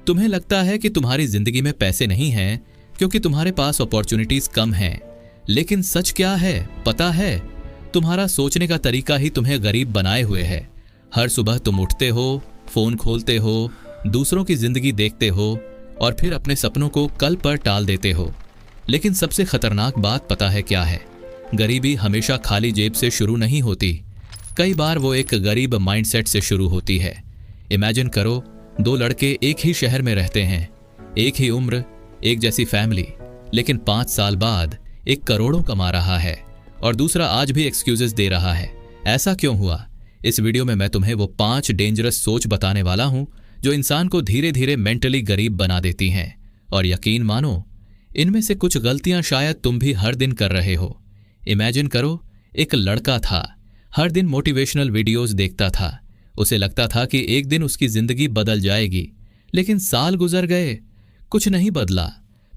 तुम्हें लगता है कि तुम्हारी जिंदगी में पैसे नहीं हैं क्योंकि तुम्हारे पास अपॉर्चुनिटीज कम हैं, लेकिन सच क्या है पता है? तुम्हारा सोचने का तरीका ही तुम्हें गरीब बनाए हुए है। हर सुबह तुम उठते हो, फोन खोलते हो, दूसरों की जिंदगी देखते हो और फिर अपने सपनों को कल पर टाल देते हो। लेकिन सबसे खतरनाक बात पता है क्या है? गरीबी हमेशा खाली जेब से शुरू नहीं होती। कई बार वो एक गरीब माइंडसेट से शुरू होती है। इमेजिन करो, दो लड़के एक ही शहर में रहते हैं, एक ही उम्र, एक जैसी फैमिली, लेकिन 5 साल बाद एक करोड़ों कमा रहा है और दूसरा आज भी एक्सक्यूजेस दे रहा है। ऐसा क्यों हुआ? इस वीडियो में मैं तुम्हें वो 5 डेंजरस सोच बताने वाला हूं जो इंसान को धीरे धीरे मेंटली गरीब बना देती हैं। और यकीन मानो, इनमें से कुछ गलतियां शायद तुम भी हर दिन कर रहे हो। इमेजिन करो, एक लड़का था, हर दिन मोटिवेशनल वीडियोस देखता था। उसे लगता था कि एक दिन उसकी जिंदगी बदल जाएगी, लेकिन साल गुजर गए, कुछ नहीं बदला।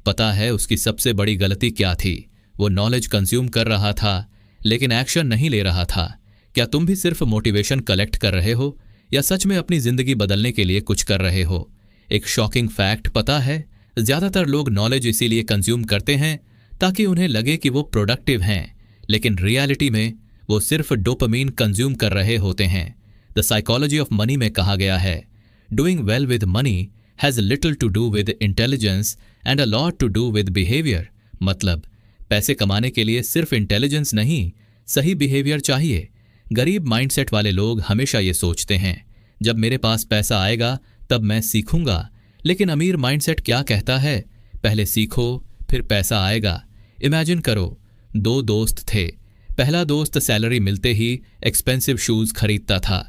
पता है उसकी सबसे बड़ी गलती क्या थी? वो नॉलेज कंज्यूम कर रहा था लेकिन एक्शन नहीं ले रहा था। क्या तुम भी सिर्फ मोटिवेशन कलेक्ट कर रहे हो या सच में अपनी जिंदगी बदलने के लिए कुछ कर रहे हो? एक शॉकिंग फैक्ट पता है? ज्यादातर लोग नॉलेज इसीलिए कंज्यूम करते हैं ताकि उन्हें लगे कि वो प्रोडक्टिव हैं, लेकिन रियलिटी में वो सिर्फ डोपामीन कंज्यूम कर रहे होते हैं। द साइकोलॉजी ऑफ मनी में कहा गया है, doing well with money has little to do with intelligence and a lot to do with behaviour. मतलब पैसे कमाने के लिए सिर्फ इंटेलिजेंस नहीं, सही बिहेवियर चाहिए। गरीब माइंडसेट वाले लोग हमेशा ये सोचते हैं, जब मेरे पास पैसा आएगा तब मैं सीखूंगा। लेकिन अमीर माइंडसेट क्या कहता है? पहले सीखो फिर पैसा आएगा। इमेजिन करो, 2 दोस्त थे। पहला दोस्त सैलरी मिलते ही एक्सपेंसिव शूज खरीदता था,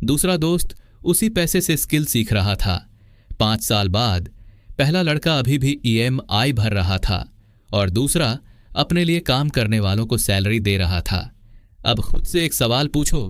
दूसरा दोस्त उसी पैसे से स्किल सीख रहा था। 5 साल बाद पहला लड़का अभी भी EMI भर रहा था और दूसरा अपने लिए काम करने वालों को सैलरी दे रहा था। अब खुद से एक सवाल पूछो,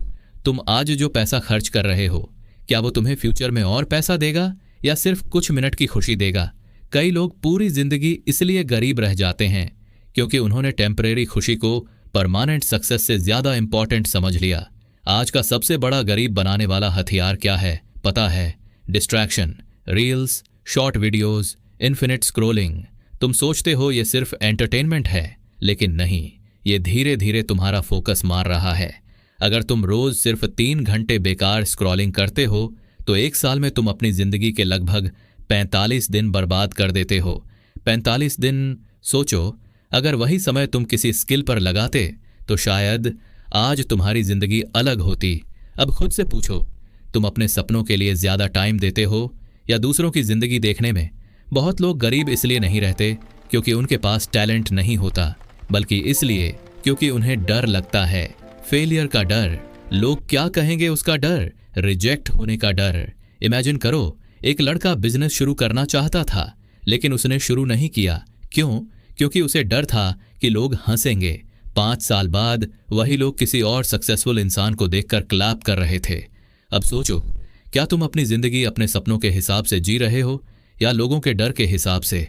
तुम आज जो पैसा खर्च कर रहे हो, क्या वो तुम्हें फ्यूचर में और पैसा देगा या सिर्फ कुछ मिनट की खुशी देगा? कई लोग पूरी जिंदगी इसलिए गरीब रह जाते हैं क्योंकि उन्होंने टेम्परेरी खुशी को परमानेंट सक्सेस से ज्यादा इंपॉर्टेंट समझ लिया। आज का सबसे बड़ा गरीब बनाने वाला हथियार क्या है पता है? Distraction, reels, short videos, infinite scrolling. तुम सोचते हो ये सिर्फ एंटरटेनमेंट है, लेकिन नहीं, ये धीरे धीरे तुम्हारा फोकस मार रहा है। अगर तुम रोज सिर्फ 3 घंटे बेकार स्क्रॉलिंग करते हो तो 1 साल में तुम अपनी जिंदगी के लगभग 45 दिन बर्बाद कर देते हो। 45 दिन सोचो, अगर वही समय तुम किसी स्किल पर लगाते तो शायद आज तुम्हारी जिंदगी अलग होती। अब खुद से पूछो, तुम अपने सपनों के लिए ज्यादा टाइम देते हो या दूसरों की जिंदगी देखने में? बहुत लोग गरीब इसलिए नहीं रहते क्योंकि उनके पास टैलेंट नहीं होता, बल्कि इसलिए क्योंकि उन्हें डर लगता है। फेलियर का डर, लोग क्या कहेंगे उसका डर, रिजेक्ट होने का डर। इमेजिन करो, एक लड़का बिजनेस शुरू करना चाहता था लेकिन उसने शुरू नहीं किया। क्यों? क्योंकि उसे डर था कि लोग हंसेंगे। 5 साल बाद वही लोग किसी और सक्सेसफुल इंसान को देखकर क्लैप कर रहे थे। अब सोचो, क्या तुम अपनी जिंदगी अपने सपनों के हिसाब से जी रहे हो या लोगों के डर के हिसाब से?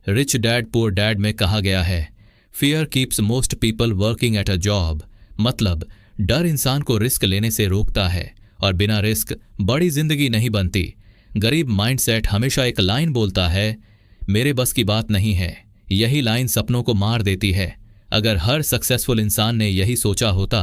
रिच डैड पुअर डैड में कहा गया है, fear keeps most people working at a job. मतलब डर इंसान को रिस्क लेने से रोकता है और बिना रिस्क बड़ी जिंदगी नहीं बनती। गरीब माइंडसेट हमेशा एक लाइन बोलता है, मेरे बस की बात नहीं है। यही लाइन सपनों को मार देती है। अगर हर सक्सेसफुल इंसान ने यही सोचा होता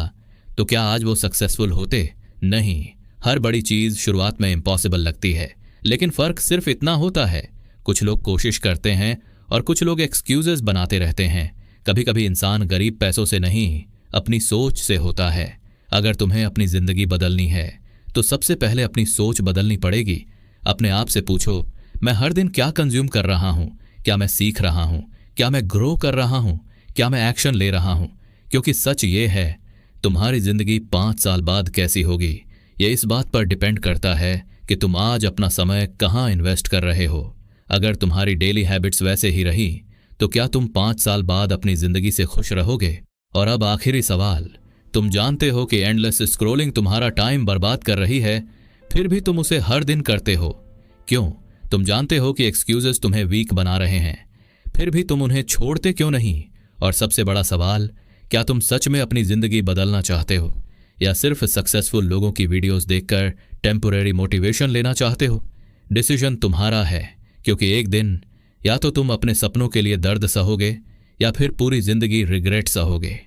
तो क्या आज वो सक्सेसफुल होते? नहीं। हर बड़ी चीज शुरुआत में इम्पॉसिबल लगती है, लेकिन फर्क सिर्फ इतना होता है, कुछ लोग कोशिश करते हैं और कुछ लोग एक्सक्यूजेस बनाते रहते हैं। कभी कभी इंसान गरीब पैसों से नहीं, अपनी सोच से होता है। अगर तुम्हें अपनी जिंदगी बदलनी है तो सबसे पहले अपनी सोच बदलनी पड़ेगी। अपने आप से पूछो, मैं हर दिन क्या कंज्यूम कर रहा हूं? क्या मैं सीख रहा हूं? क्या मैं ग्रो कर रहा हूं? क्या मैं एक्शन ले रहा हूं? क्योंकि सच ये है, तुम्हारी जिंदगी 5 साल बाद कैसी होगी ये इस बात पर डिपेंड करता है कि तुम आज अपना समय कहां इन्वेस्ट कर रहे हो। अगर तुम्हारी डेली हैबिट्स वैसे ही रही तो क्या तुम 5 साल बाद अपनी जिंदगी से खुश रहोगे? और अब आखिरी सवाल, तुम जानते हो कि एंडलेस स्क्रोलिंग तुम्हारा टाइम बर्बाद कर रही है, फिर भी तुम उसे हर दिन करते हो। क्यों? तुम जानते हो कि एक्सक्यूजेस तुम्हें वीक बना रहे हैं, फिर भी तुम उन्हें छोड़ते क्यों नहीं? और सबसे बड़ा सवाल, क्या तुम सच में अपनी जिंदगी बदलना चाहते हो या सिर्फ सक्सेसफुल लोगों की वीडियोस देखकर टेम्पोरेरी मोटिवेशन लेना चाहते हो? डिसीजन तुम्हारा है। क्योंकि एक दिन या तो तुम अपने सपनों के लिए दर्द सहोगे या फिर पूरी जिंदगी रिग्रेट सहोगे।